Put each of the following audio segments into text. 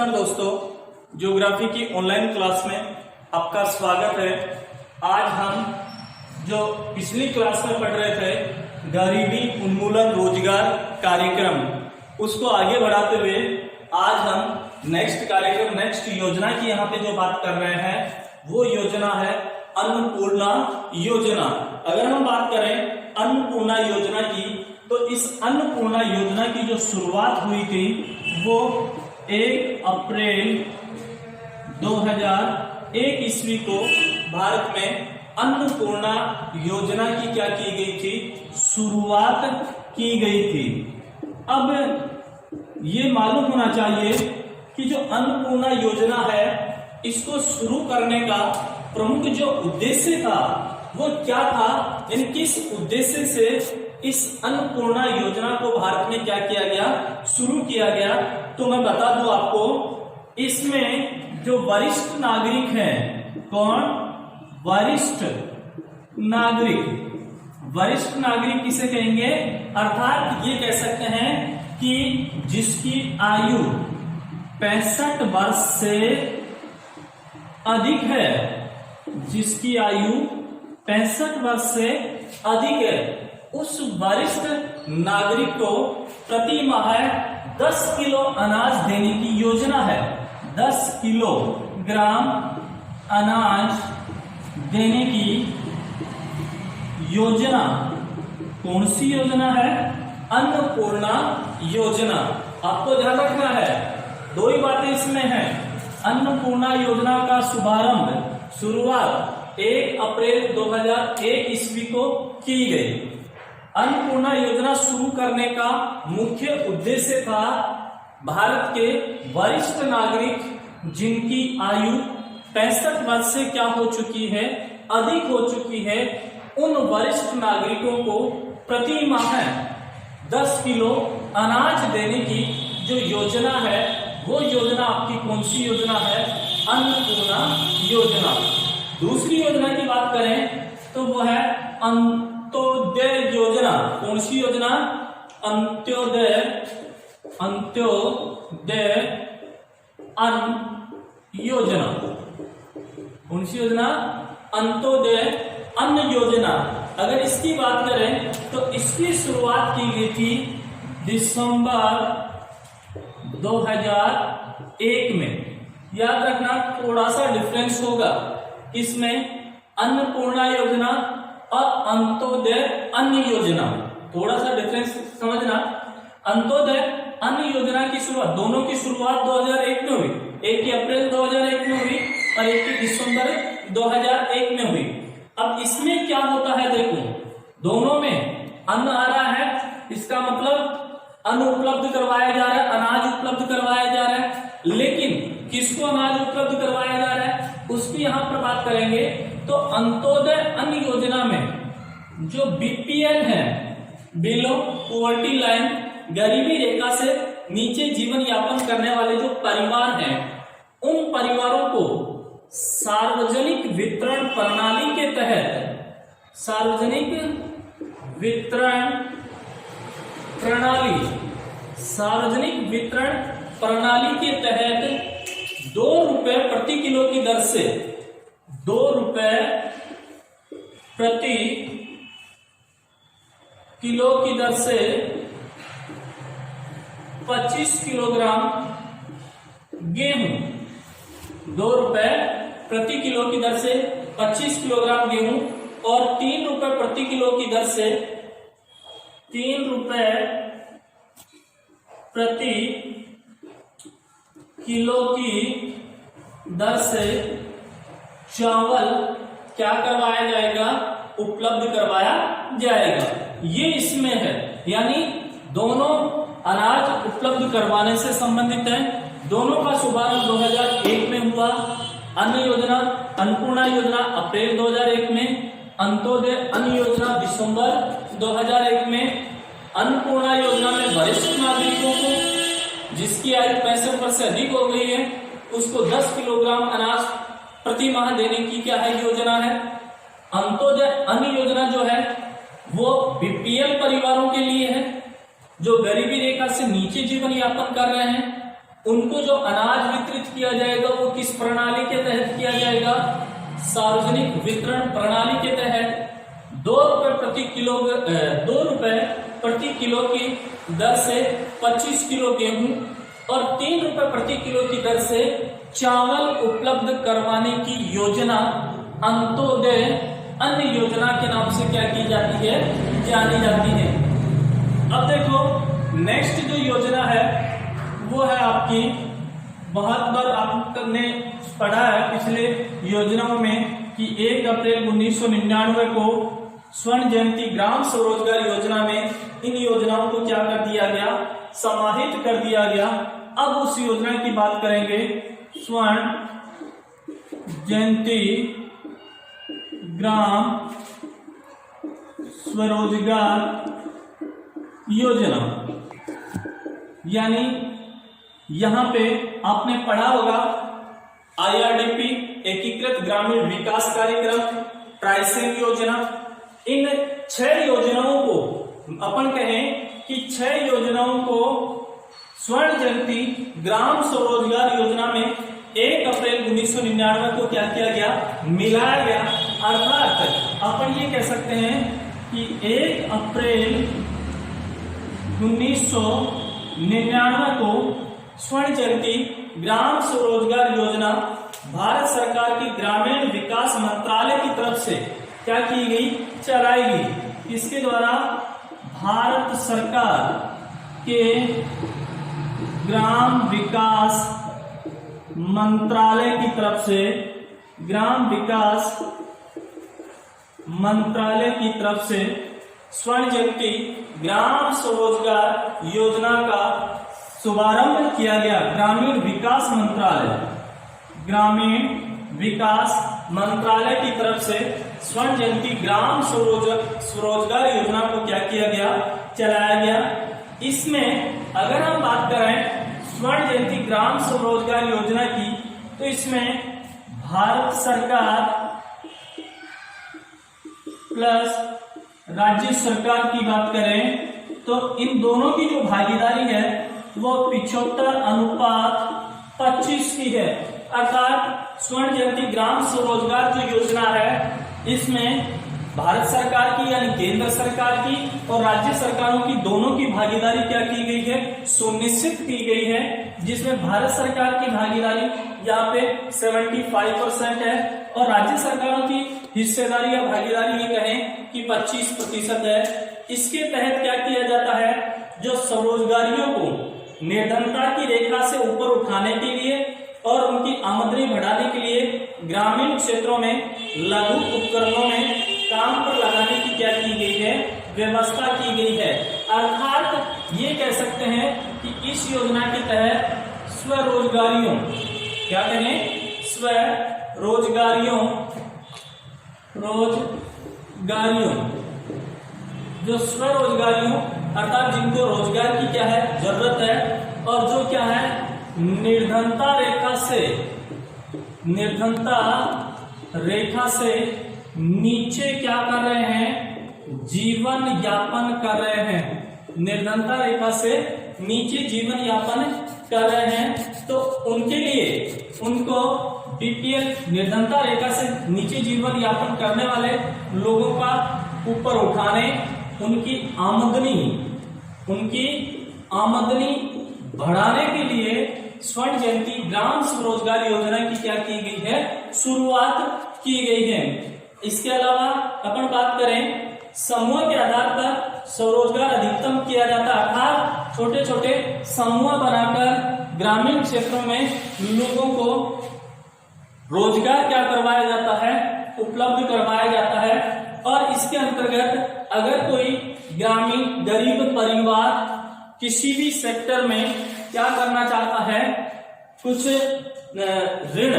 नमस्कार दोस्तों, ज्योग्राफी की ऑनलाइन क्लास में आपका स्वागत है। आज हम जो पिछली क्लास में पढ़ रहे थे गरीबी उन्मूलन रोजगार कार्यक्रम, उसको आगे बढ़ाते हुए आज हम नेक्स्ट योजना की यहाँ पे जो बात कर रहे हैं वो योजना है अन्नपूर्णा योजना। अगर हम बात करें अन्नपूर्णा योजना की, तो इस अन्नपूर्णा योजना की जो शुरुआत हुई थी वो 1 अप्रैल 2001 ईस्वी को भारत में अन्नपूर्णा योजना की क्या की गई थी, शुरुआत की गई थी। अब ये मालूम होना चाहिए कि जो अन्नपूर्णा योजना है इसको शुरू करने का प्रमुख जो उद्देश्य था वो क्या था, यानी किस उद्देश्य से इस अन्नपूर्णा योजना को भारत में क्या किया गया, शुरू किया गया। तो मैं बता दूं आपको, इसमें जो वरिष्ठ नागरिक हैं, कौन, वरिष्ठ नागरिक किसे कहेंगे, अर्थात ये कह सकते हैं कि जिसकी आयु 65 वर्ष से अधिक है, जिसकी आयु 65 वर्ष से अधिक है, उस वरिष्ठ नागरिक को प्रति माह 10 किलो अनाज देने की योजना है। 10 किलोग्राम अनाज देने की योजना। कौन सी योजना है, अन्नपूर्णा योजना। आपको ध्यान रखना है, दो ही बातें इसमें हैं। अन्नपूर्णा योजना का शुरुआत 1 अप्रैल 2001 ईस्वी को की गई। अन्नपूर्णा योजना शुरू करने का मुख्य उद्देश्य था भारत के वरिष्ठ नागरिक जिनकी आयु 65 वर्ष से क्या हो चुकी है, अधिक हो चुकी है, उन वरिष्ठ नागरिकों को प्रति माह 10 किलो अनाज देने की जो योजना है वो योजना आपकी कौन सी योजना है, अन्नपूर्णा योजना। दूसरी योजना की बात करें तो वो है अंत्योदय योजना। कौन सी योजना, अंत्योदय अन्न योजना। कौन सी योजना, अंत्योदय अन्न योजना। अगर इसकी बात करें तो इसकी शुरुआत की गई थी दिसंबर 2001 में। याद रखना, थोड़ा सा डिफरेंस होगा इसमें, अन्नपूर्णा योजना और अंत्योदय अन्न योजना, थोड़ा सा डिफरेंस समझना। अंत्योदय अन्न योजना की शुरुआत, दोनों की शुरुआत 2001 में हुई। 1 अप्रैल 2001 में हुई और 1 दिसंबर 2001 में हुई। अब इसमें क्या होता है, देखो, दोनों में अन्न आ रहा है, इसका मतलब अन्न उपलब्ध करवाया जा रहा है, अनाज उपलब्ध करवाया जा रहा है। लेकिन किसको अनाज उपलब्ध करवाया जा रहा है उसकी यहां पर बात करेंगे। तो अंत्योदय अन्न योजना में जो बीपीएल है, बिलो पॉवर्टी लाइन, गरीबी रेखा से नीचे जीवन यापन करने वाले जो परिवार हैं, उन परिवारों को सार्वजनिक वितरण प्रणाली के तहत, सार्वजनिक वितरण प्रणाली के तहत 2 रुपए प्रति किलो की दर से, 2 रुपए प्रति किलो की दर से 25 किलोग्राम गेहूं, 2 रुपए प्रति किलो की दर से 25 किलोग्राम गेहूं और 3 रुपए प्रति किलो की दर से, 3 रुपए प्रति किलो की दर से चावल क्या करवाया जाएगा, उपलब्ध करवाया जाएगा। ये इसमें है, यानी दोनों अनाज उपलब्ध करवाने से संबंधित है। दोनों का शुभारंभ 2001 में हुआ। अन्न योजना, अन्नपूर्णा योजना अप्रैल 2001 में, अंत्योदय अन्न योजना दिसंबर 2001 में। अन्नपूर्णा योजना में वरिष्ठ नागरिकों को जिसकी आयु 65 वर्ष से अधिक हो गई है उसको 10 किलोग्राम अनाज प्रति माह देने की क्या है, योजना है। अंत्योदय अन्न योजना जो है वो बीपीएल परिवारों के लिए है जो गरीबी रेखा से नीचे जीवन यापन कर रहे हैं। उनको जो अनाज वितरित किया जाएगा वो किस प्रणाली के तहत किया जाएगा? सार्वजनिक वितरण प्रणाली के तहत। 2 रुपए प्रति किलो की दर से 25 किलो गेहूं और 3 रुपए प्रति किलो की दर से चावल उपलब्ध करवाने की योजना अंत्योदय अन्न योजना के नाम से क्या की जाती है? जानी जाती है। अब देखो नेक्स्ट जो योजना है वो है आपकी, बहुत बार आपने पढ़ा है पिछले योजनाओं में कि 1 अप्रैल 1999 को स्वर्ण जयंती ग्राम स्वरोजगार योजना में इन योजनाओं को क्या कर दिया गया? समाहित कर दिया गया। अब उस योजना की बात करेंगे, स्वर्ण जयंती ग्राम स्वरोजगार योजना। यानी यहां पे आपने पढ़ा होगा IRDP एकीकृत ग्रामीण विकास कार्यक्रम, ट्राइसेम योजना। इन 6 योजनाओं को अपन कहें कि 6 योजनाओं को स्वर्ण जयंती ग्राम स्वरोजगार योजना में 1 अप्रैल 1999 को क्या किया गया? मिलाया गया। अर्थात अपन ये कह सकते हैं कि 1 अप्रैल 1999 को स्वर्ण जयंती ग्राम स्वरोजगार योजना भारत सरकार की ग्रामीण विकास मंत्रालय की तरफ से क्या की गई? चलाई गई। इसके द्वारा भारत सरकार के ग्राम विकास मंत्रालय की तरफ से, ग्राम विकास मंत्रालय की तरफ से स्वर्ण जयंती ग्राम स्वरोजगार योजना का शुभारंभ किया गया। ग्रामीण विकास मंत्रालय, ग्रामीण विकास मंत्रालय की तरफ से स्वर्ण जयंती ग्राम स्वरोजगार योजना को क्या किया गया? चलाया गया। इसमें अगर हम बात करें स्वर्ण जयंती ग्राम स्वरोजगार योजना की, तो इसमें भारत सरकार प्लस राज्य सरकार की बात करें तो इन दोनों की जो भागीदारी है वो 75:25 की है। अर्थात स्वर्ण जयंती ग्राम स्वरोजगार जो योजना है इसमें भारत सरकार की यानी केंद्र सरकार की और राज्य सरकारों की दोनों की भागीदारी क्या की गई है? सुनिश्चित की गई है। जिसमें भारत सरकार की भागीदारी यहाँ पे 75% है और राज्य सरकारों की हिस्सेदारी या भागीदारी ये कहें कि 25% है। इसके तहत क्या किया जाता है? जो स्वरोजगारियों को निर्धनता की रेखा से ऊपर उठाने के लिए और उनकी आमदनी बढ़ाने के लिए ग्रामीण क्षेत्रों में लघु उपकरणों में काम पर लगाने की क्या की गई है? व्यवस्था की गई है। अर्थात ये कह सकते हैं कि इस योजना के तहत स्वरोजगारियों, क्या कहें? स्वरोजगारियों, जो स्वरोजगारियों अर्थात जिनको रोजगार की क्या है? जरूरत है और जो क्या है? निर्धनता रेखा से नीचे क्या कर रहे हैं? जीवन यापन कर रहे हैं। निर्धनता रेखा से नीचे जीवन यापन कर रहे हैं तो उनके लिए उनको बीपीएल निर्धनता रेखा से नीचे जीवन यापन करने वाले लोगों का ऊपर उठाने, उनकी आमदनी बढ़ाने के लिए स्वर्ण जयंती ग्राम स्वरोजगार योजना की क्या की गई है? शुरुआत की गई है। इसके अलावा अपन बात करें समूह के आधार पर स्वरोजगार अधिकतम किया जाता है। अर्थात छोटे छोटे समूह बनाकर ग्रामीण क्षेत्रों में लोगों को रोजगार क्या करवाया जाता है? उपलब्ध करवाया जाता है। और इसके अंतर्गत अगर कोई ग्रामीण गरीब परिवार किसी भी सेक्टर में क्या करना चाहता है? कुछ ऋण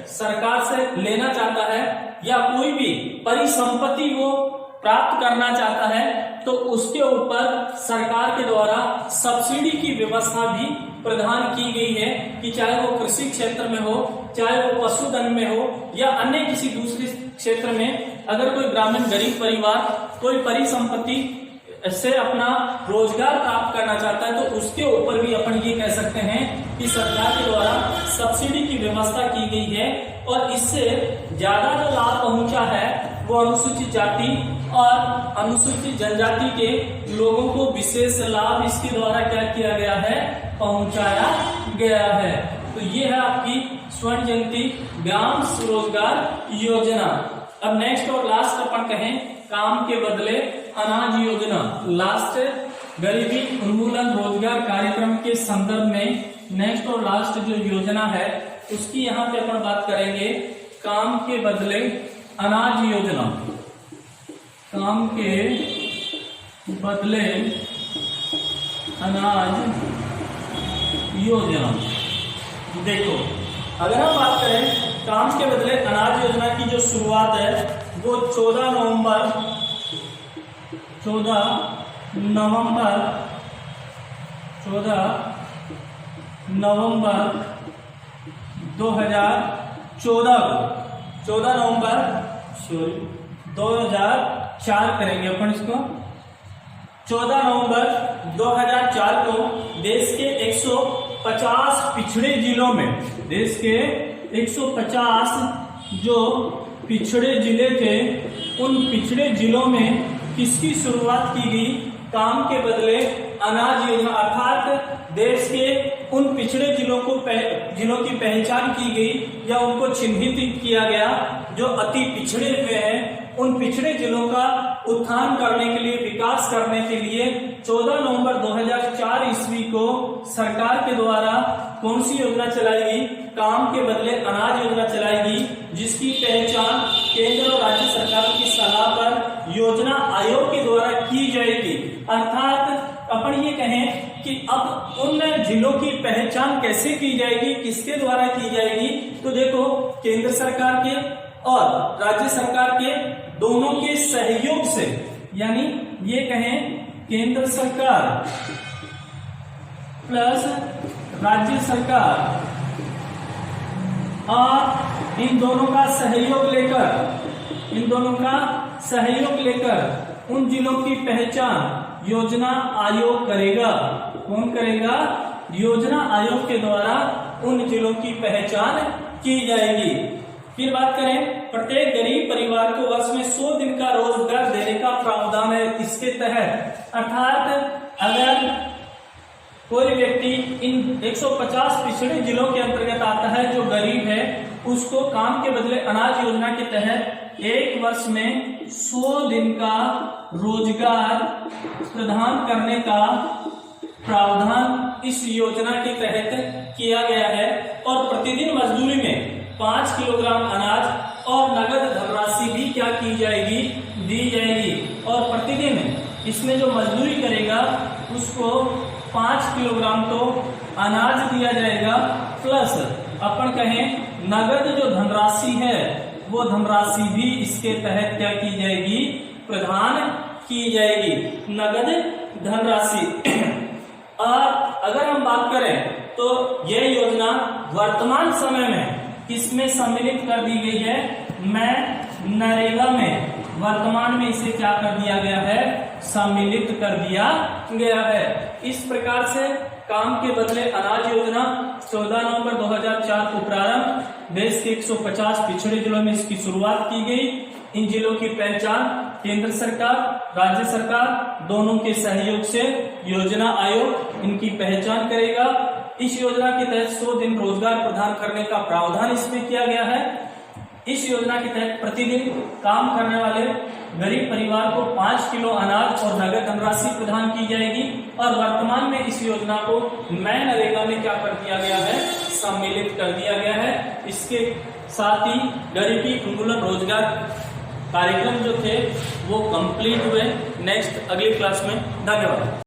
सरकार से लेना चाहता है या कोई भी परिसंपत्ति वो प्राप्त करना चाहता है तो उसके ऊपर सरकार के द्वारा सब्सिडी की व्यवस्था भी प्रदान की गई है कि चाहे वो कृषि क्षेत्र में हो, चाहे वो पशुधन में हो या अन्य किसी दूसरे क्षेत्र में, अगर कोई ग्रामीण गरीब परिवार कोई परिसंपत्ति से अपना रोजगार प्राप्त करना चाहता है तो उसके ऊपर भी अपन ये कह सकते हैं कि सरकार के द्वारा सब्सिडी की व्यवस्था की गई है और इससे ज्यादा जो लाभ पहुंचा है वो अनुसूचित जाति और अनुसूचित जनजाति के लोगों को विशेष लाभ इसके द्वारा क्या किया गया है, पहुंचाया गया है। तो ये है आपकी स्वर्ण जयंती ग्राम स्वरोजगार योजना। अब नेक्स्ट और लास्ट अपन कहें काम के बदले अनाज योजना। लास्ट गरीबी उन्मूलन रोजगार कार्यक्रम के संदर्भ में नेक्स्ट और लास्ट जो योजना है उसकी यहाँ पे अपन बात करेंगे, काम के बदले अनाज योजना। काम के बदले अनाज योजना। देखो अगर हम बात करें काम के बदले अनाज योजना की जो शुरुआत है वो 14 नवंबर 2004 करेंगे अपन इसको। 14 नवंबर 2004 को देश के 150 पिछड़े जिलों में, देश के 150 जो पिछड़े जिले थे उन पिछड़े जिलों में किसकी शुरुआत की गई, काम के बदले अनाज योजना। अर्थात देश के उन पिछड़े जिलों की पहचान की गई या उनको चिन्हित किया गया जो अति पिछड़े हुए हैं। उन पिछड़े जिलों का उत्थान करने के लिए, विकास करने के लिए 14 नवंबर 2004 ईस्वी को सरकार के द्वारा कौन सी योजना चलाई गई, काम के बदले अनाज योजना चलाई गई, जिसकी पहचान केंद्र और राज्य सरकारों की सलाह पर योजना आयोग के द्वारा की जाएगी। अर्थात अपन ये कहें कि अब उन जिलों की पहचान कैसे की जाएगी, किसके द्वारा की जाएगी, तो देखो केंद्र सरकार के और राज्य सरकार के दोनों के सहयोग से, यानी ये कहें केंद्र सरकार प्लस राज्य सरकार और इन दोनों का सहयोग लेकर उन जिलों की पहचान योजना आयोग करेगा। कौन करेगा, योजना आयोग के द्वारा उन जिलों की पहचान की जाएगी। फिर बात करें, प्रत्येक गरीब परिवार को वर्ष में 100 दिन का रोजगार देने का प्रावधान है इसके तहत। अर्थात अगर कोई व्यक्ति इन 150 पिछड़े जिलों के अंतर्गत आता है जो गरीब है, उसको काम के बदले अनाज योजना के तहत एक वर्ष में 100 दिन का रोजगार प्रदान करने का प्रावधान इस योजना के तहत किया गया है। और प्रतिदिन मजदूरी में 5 किलोग्राम अनाज और नगद धनराशि भी क्या की जाएगी, दी जाएगी। और प्रतिदिन इसमें जो मजदूरी करेगा उसको 5 किलोग्राम तो अनाज दिया जाएगा, प्लस अपन कहें नगद जो धनराशि है वो धनराशि भी इसके तहत क्या की जाएगी, प्रदान की जाएगी, नगद धनराशि। और अगर हम बात करें तो यह योजना वर्तमान समय में किसमें सम्मिलित कर दी गई है, नरेगा में। वर्तमान में इसे क्या कर दिया गया है, सम्मिलित कर दिया गया है। इस प्रकार से काम के बदले अनाज योजना 14 नवंबर 2004 को प्रारंभ, देश के 150 पिछड़े जिलों में इसकी शुरुआत की गई। इन जिलों की पहचान केंद्र सरकार, राज्य सरकार दोनों के सहयोग से योजना आयोग इनकी पहचान करेगा। इस योजना के तहत 100 दिन रोजगार प्रदान करने का प्रावधान इसमें किया गया है। इस योजना के तहत प्रतिदिन काम करने वाले गरीब परिवार को 5 किलो अनाज और नगद धनराशि प्रदान की जाएगी। और वर्तमान में इस योजना को नरेगा में क्या कर दिया गया है, सम्मिलित कर दिया गया है। इसके साथ ही गरीबी उन्मूलन रोजगार कार्यक्रम जो थे वो कंप्लीट हुए। नेक्स्ट अगली क्लास में, धन्यवाद।